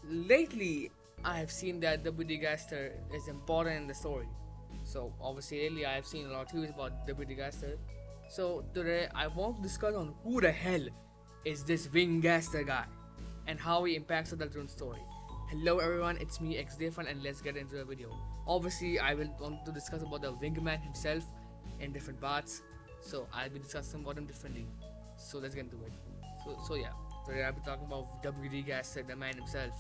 lately I have seen that WD Gaster is important in the story. So obviously lately I have seen a lot of theories about WD Gaster. So today I want to discuss on who the hell is this Wing Gaster guy and how he impacts the Deltarune story. Hello everyone, it's me XDFun and let's get into the video. Obviously I will want to discuss about the Wingman himself in different parts. So I'll be discussing about him differently. So let's get into it. So yeah, today I'll be talking about WD Gaster, the man himself,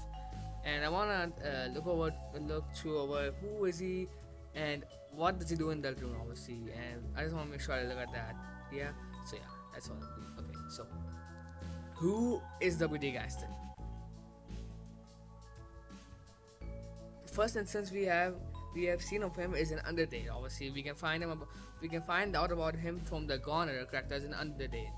and I wanna look through over who is he and what does he do in Deltarune, obviously, and I just wanna make sure I look at that. Yeah, so yeah, that's all I'm doing. Okay, so who is WD Gaston? The first instance we have seen of him is in Undertale. Obviously, we can find out about him from the Goner characters in Undertale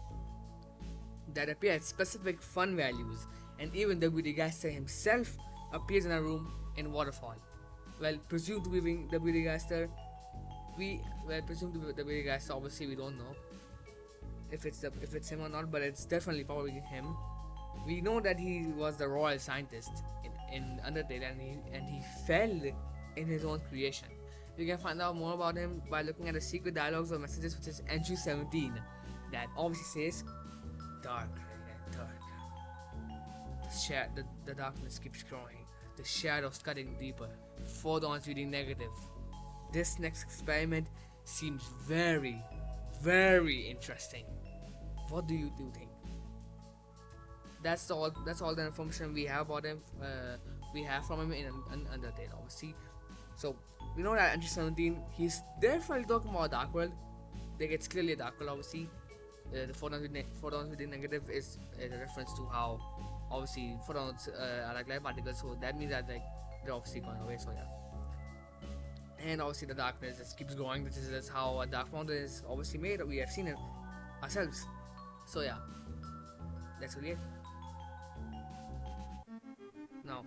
that appear at specific fun values, and even WD Gaster himself appears in a room in Waterfall. Well, presumed to be WD Gaster, presumed to be WD Gaster. Obviously, we don't know if it's him or not, but it's definitely probably him. We know that he was the royal scientist in Undertale, and he fell in his own creation. You can find out more about him by looking at the secret dialogues or messages, which is entry 17, that obviously says darker and darker. The darkness keeps growing. The shadows cutting deeper. Photons reading negative. This next experiment seems very, very interesting. What do you think? That's all the information we have about him. We have from him in Undertale, obviously. So we know that entry 17, he's definitely talking about Dark World. Like, it's clearly a Dark World, obviously. The photons with the negative is a reference to how obviously photons are like light particles, so that means that like they're obviously going away. So yeah, and obviously the darkness just keeps growing. This is how a dark fountain is obviously made. We have seen it ourselves. So yeah, that's really it. Now,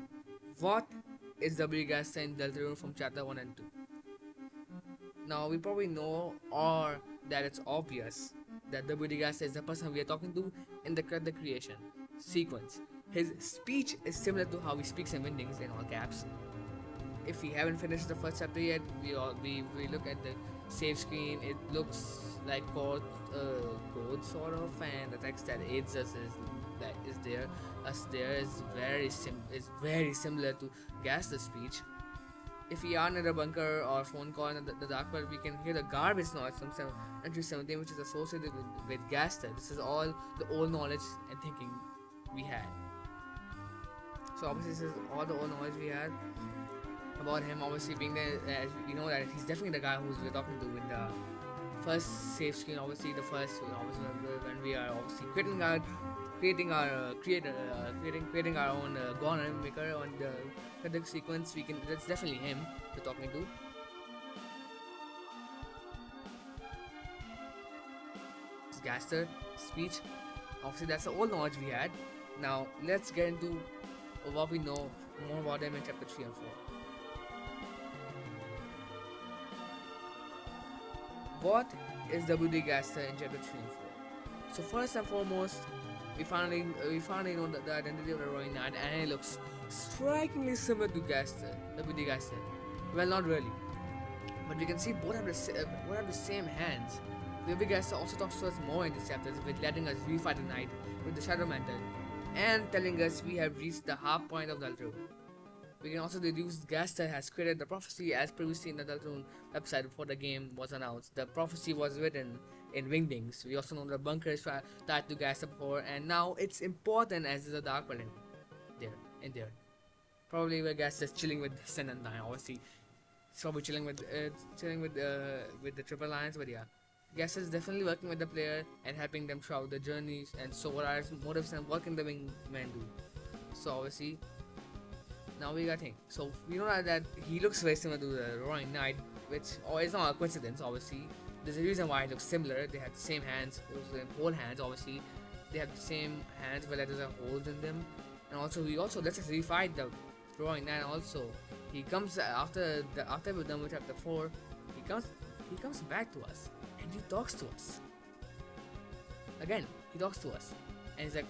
what is W gas in Deltarune from chapter 1 and 2? Now we probably know, or that it's obvious, that the Buddhigast is the person we are talking to in the creation sequence. His speech is similar to how he speaks in Windings in all caps. If we haven't finished the first chapter yet, we look at the save screen. It looks like code sort of, and the text that aids us is there. Us there is very similar to Gaster's speech. If we are in a bunker or phone call in the dark world, we can hear the garbage noise from entry 17, which is associated with Gaster. This is all the old knowledge and thinking we had. So obviously this is all the old knowledge we had about him, obviously being there. As we know that he's definitely the guy who's we're talking to in the first save screen. Obviously the first, obviously when we are obviously creating our own Goner maker on the sequence, that's definitely him we're talking to. Gaster speech, obviously that's the old knowledge we had. Now let's get into what we know more about him in chapter 3 and 4. What is WD Gaster in chapter 3 and 4? So first and foremost, we finally know the identity of the Roaring Knight, and it looks strikingly similar to Gaster, WD Gaster. Well, not really, but we can see both have the same hands. WD Gaster also talks to us more in these chapters, with letting us refight the Knight with the Shadow Mantle, and telling us we have reached the half point of Deltarune. We can also deduce Gaster has created the prophecy as previously in the Deltarune website before the game was announced. The prophecy was written in Wingdings. We also know the bunker is tied to Gaster before, and now it's important as is a Dark World in there. Probably where Gaster is chilling with Sen and Nine. Obviously, he's probably chilling with the Triple Alliance. But yeah, Gaster is definitely working with the player and helping them throughout the journeys. And so, what are his motives and what can the Wingman do? So obviously, now we got him. So we know that he looks very similar to the Roaring Knight, which is not a coincidence. Obviously, there's a reason why it looks similar. They have the same hands, those whole hands. Obviously, they have the same hands, but there's a holes in them. And also, let's just refight the Roaring Knight. Also, he comes after we're done with chapter 4. He comes back to us and he talks to us. Again, he talks to us, and he's like,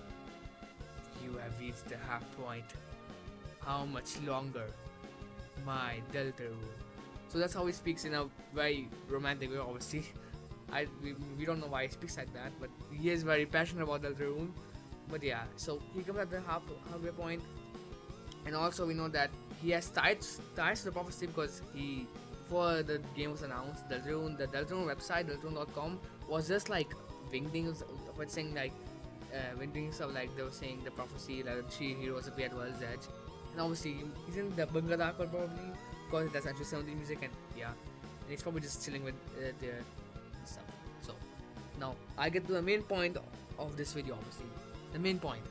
"You have reached the half point." how much longer my deltarune. So that's how he speaks in a very romantic way, obviously. We don't know why he speaks like that, but he is very passionate about deltarune. But yeah, so he comes at the halfway point, and also we know that he has ties to the prophecy because he, before the game was announced, the Deltarune website, deltarune.com, was just like wingdings of it saying like wingdings of like they were saying the prophecy that the three heroes appear at World's Edge, and obviously he's in the Bangladesh probably because that's actually 70 music, and yeah, and he's probably just chilling with their stuff. So now I get to the main point of this video, obviously the main point.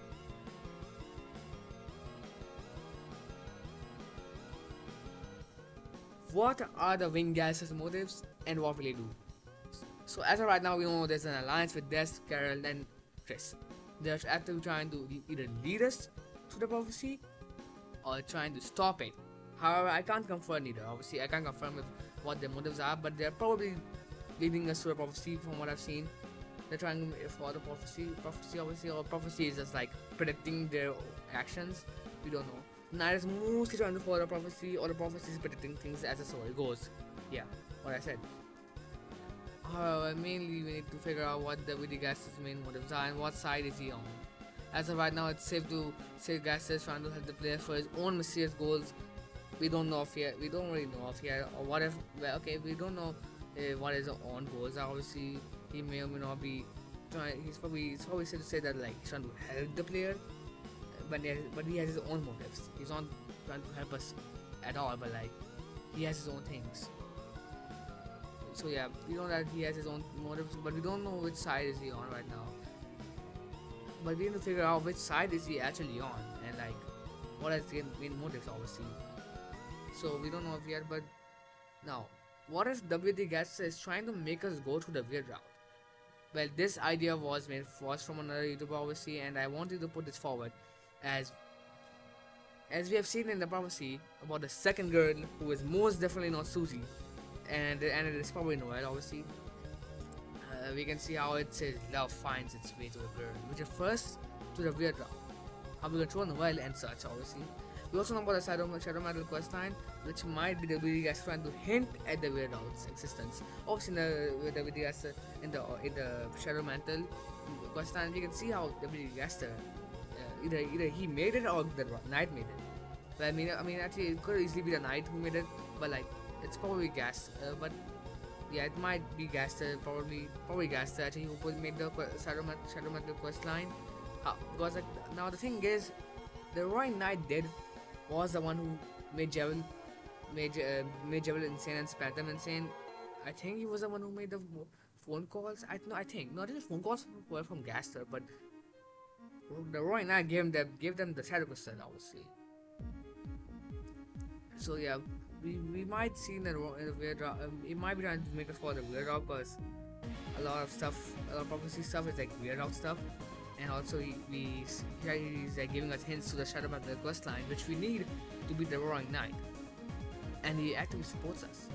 What are the Wing Gas's motives and what will he do? So as of right now, we know there's an alliance with Des, Carol, and Chris. They're actively trying to either lead us to the prophecy or trying to stop it. However, I can't confirm either. Obviously, I can't confirm if what their motives are, but they're probably leading us to the prophecy from what I've seen. They're trying for the prophecy obviously, or prophecy is just like predicting their actions. We don't know. Knight is mostly trying to follow the prophecy, or the prophecy is predicting things as the story goes. Yeah, what I said. However, mainly we need to figure out what the Gas's main motives are and what side is he on. As of right now, it's safe to say Gas is trying to help the player for his own mysterious goals. We don't know if yet. We don't really know if yet, or what if. Well, okay, we don't know what his own goals are. Obviously, he may or may not be trying. It's probably safe to say that like he's trying to help the player, but he has his own motives. He's not trying to help us at all, but like he has his own things. So yeah, we know that he has his own motives, but we don't know which side is he on right now. But we need to figure out which side is he actually on, and like what is his main motives, obviously. So we don't know if yet, but now, what if WD Gas is trying to make us go through the weird route? Well, this idea was from another YouTuber, obviously, and I wanted to put this forward as we have seen in the prophecy about the second girl who is most definitely not Susie, and it is probably Noel, obviously. We can see how it says love finds its way to the girl, which refers to the weird route. How we control Noel and such, obviously. We also know about the Shadow Metal questline, which might be the WD trying to hint at the weird route's existence. Obviously, in the WD in the Shadow Metal questline, we can see how WD either he made it or the knight made it. But I mean, actually, it could easily be the knight who made it, but like, it's probably Gas. But yeah, it might be Gaster, probably Gaster actually who could make the Shadow Metal questline. Because like, now the thing is, the Roaring Knight was the one who made Jewel insane and spam insane. I think he was the one who made the phone calls. I think not just phone calls were from Gaster, but the Roaring Knight gave them the Shadow Crystal, obviously. So yeah, we might see in the weird route. It might be trying to make us follow the weird route because a lot of prophecy stuff is like weird route stuff, and also he's like giving us hints to the Shadow Battle quest line, which we need to beat the Roaring Knight, and he actively supports us.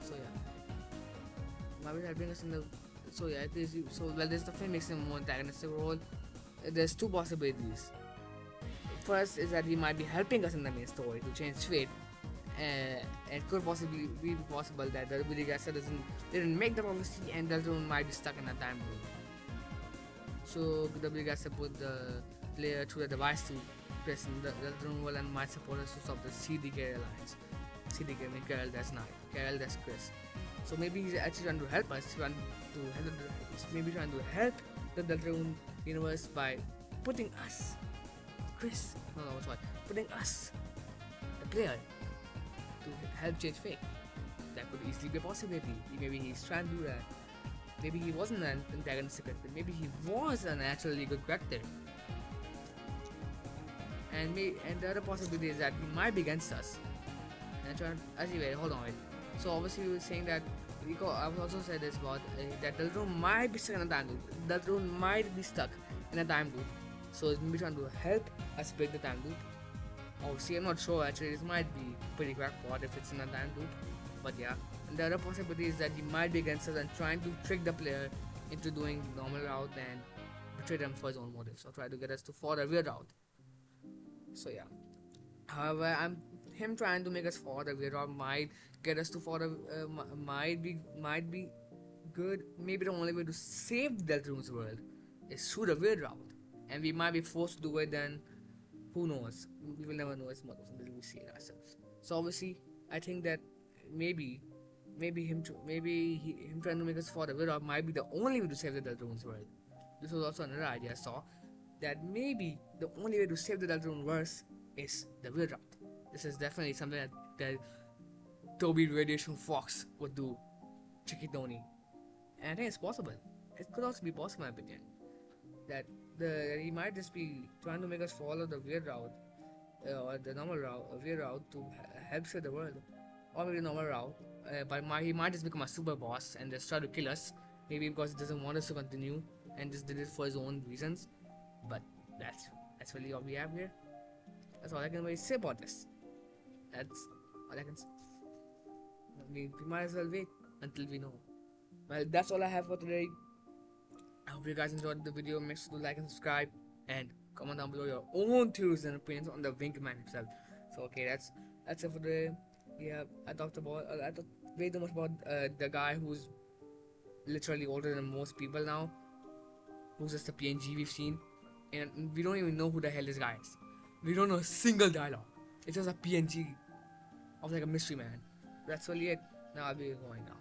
So yeah, might be helping us in the. So yeah, well, this definitely makes him more antagonistic role. There's two possibilities. First is that he might be helping us in the main story to change fate, and it could possibly be possible that the Gaster didn't make the prophecy and Deltarune might be stuck in a time loop. So the Gaster put the player through the device to press Deltarune will and might support us to stop the CDK alliance. CDK means Carol that's Knight, Carol that's Chris. So maybe he's actually trying to help us, trying to help the Deltarune universe by putting us, putting us, the player, to help change fate. That could easily be a possibility. Maybe he's trying to do that. Maybe he wasn't an antagonistic character. Maybe he was an actually good character. And the other possibility is that he might be against us. Anyway, hold on. So obviously we were saying that I've also said this about that Deltarune might be stuck in a time loop. Deltarune might be stuck in a time loop. So it's maybe trying to help us break the time loop. Obviously, I'm not sure actually. This might be pretty crackpot if it's in a time loop. But yeah, and the other possibility is that he might be against us and trying to trick the player into doing normal route and betray them for his own motives, or try to get us to follow the weird route. So yeah. However, I'm him trying to make us follow the weird route might get us to follow might be good. Maybe the only way to save Deltarune's world is through the weird route, and we might be forced to do it. Then who knows? We will never know as much until we see it ourselves. So obviously, I think that maybe, him trying to make us follow the weird route might be the only way to save the Deltarune's world. This was also another idea I saw, that maybe the only way to save the Deltarune verse is the weird route. This is definitely something that Toby Radiation Fox would do, Chicky Tony. And I think it's possible. It could also be possible, in my opinion, that he might just be trying to make us follow the weird route, or the normal route, a weird route to help save the world, or maybe the normal route. But he might just become a super boss and just try to kill us, maybe because he doesn't want us to continue and just did it for his own reasons. But that's really all we have here. That's all I can really say about this. That's all I can say. I mean, we might as well wait until we know. Well, that's all I have for today. I hope you guys enjoyed the video. Make sure to like and subscribe, and comment down below your own theories and opinions on the Winkman himself. So okay, that's it for today. Yeah, I talked way too much about the guy who's literally older than most people now, who's just a PNG we've seen, and we don't even know who the hell this guy is. We don't know a single dialogue. It's just a PNG of like a mystery man. That's really it. Now I'll be going now.